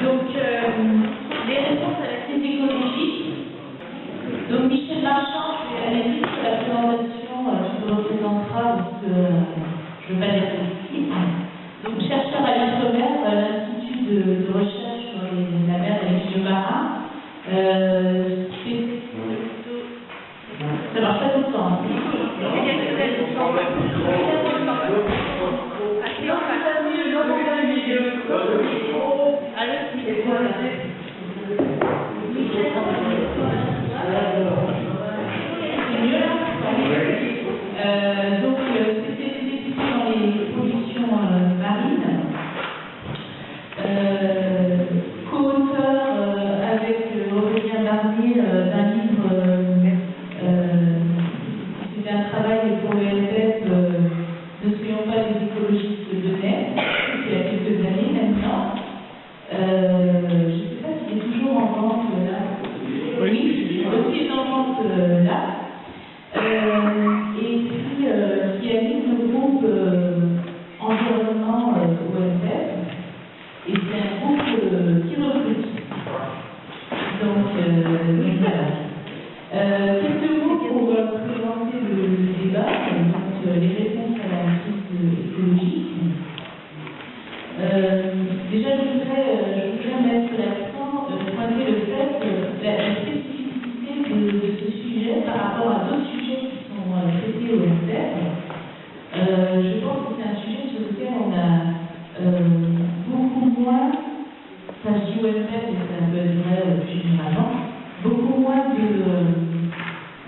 Donc, les réponses à la crise écologique. Donc, Michel Marchand, je vais aller vite sur la présentation, qui vous représentera, parce que je ne veux pas dire politique. Donc, chercheur à l'IFREMER, l'Institut de recherche sur la mer et les milieux marins. Ça marche pas tout le temps. Donc, c'était des études dans les pollutions marines. Co-auteur avec Aurélien Barnier d'un livre, c'était un travail pour le SF, Ne soyons pas des écologistes de mer, il y a quelques années maintenant. Je ne sais pas s'il est toujours en vente là. Oui, aussi est en vente là. Et puis qui anime le groupe environnement OSF. Et c'est un groupe qui recrute. Donc voilà. Quelques mots pour présenter le débat, donc les réponses à la crise écologique. Déjà, je voudrais mettre l'accent, pointer le fait que la spécificité de ce sujet par rapport à d'autres sujets qui sont traités au SF, je pense que c'est un sujet sur lequel on a beaucoup moins, enfin je dis OSF et ça peut être vrai plus généralement, beaucoup moins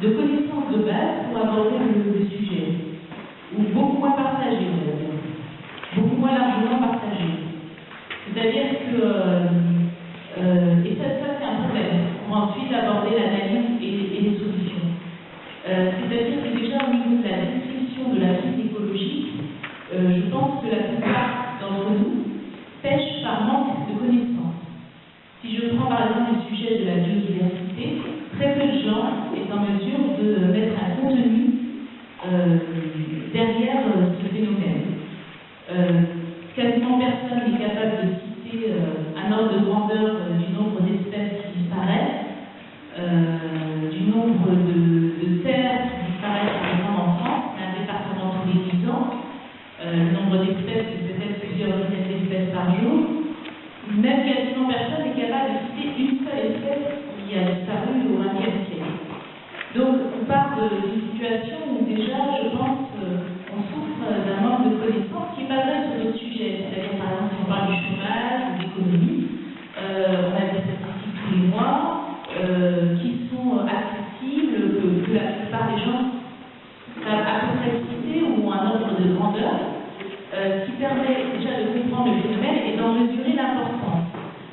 de connaissances de base pour aborder le sujet, ou beaucoup moins partagées, on va dire, beaucoup moins largement partagées. C'est-à-dire que, et ça c'est un problème, pour ensuite aborder l'analyse et les solutions. C'est-à-dire que déjà au niveau de la description de la crise écologique, je pense que la plupart d'entre nous pêchent par manque de connaissances. Si je prends par exemple le sujet de la biodiversité, très peu de gens sont en mesure de mettre un contenu derrière ce phénomène. Quasiment personne n'est capable de citer un ordre de grandeur du nombre d'espèces qui disparaissent, du nombre de terres qui disparaissent par exemple en France, un département tous les 10 ans, le nombre d'espèces, c'est peut-être plusieurs dizaines d'espèces par jour. Même quasiment personne n'est capable de citer une seule espèce qui a disparu au XXe siècle. Donc on part d'une situation où déjà, je pense, on souffre d'un manque de connaissances qui n'est pas vrai sur d'autres sujets. C'est-à-dire par exemple si on parle du chômage ou d'économie, on a des statistiques tous les mois qui sont accessibles, que la plupart des gens savent à peu près citer ou un ordre de grandeur, qui permet déjà de comprendre le phénomène et d'en mesurer l'importance.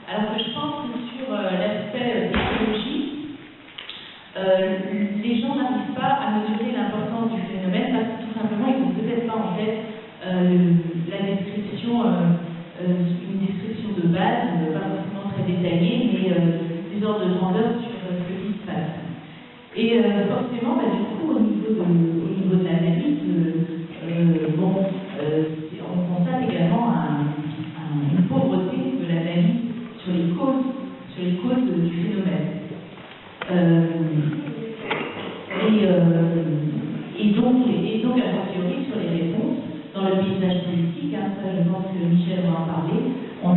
Alors que je pense que sur l'aspect écologique, les gens n'arrivent pas à mesurer l'importance du phénomène parce que tout simplement ils n'ont peut-être pas en tête la description, une description de base, pas forcément très détaillée, mais des ordres de grandeur sur ce qui se passe. Et forcément, du coup, au niveau de l'analyse, on constate également une pauvreté de l'analyse sur les causes du phénomène. Et donc, a fortiori, sur les réponses, dans le paysage politique, ça je pense que Michel va en parler, on a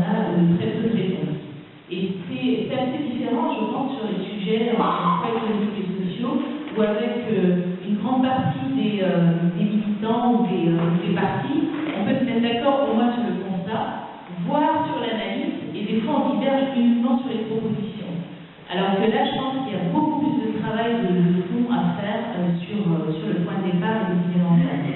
très peu de réponses. Et c'est assez différent, je pense, sur les sujets économiques et sociaux, où avec une grande partie des militants ou des partis, on peut se mettre d'accord au moins sur le constat, voire sur l'analyse, et des fois on diverge uniquement sur les propositions. Alors que là, je pense qu'il y a beaucoup plus de travail de fond à faire sur le point de départ et les différents thèmes.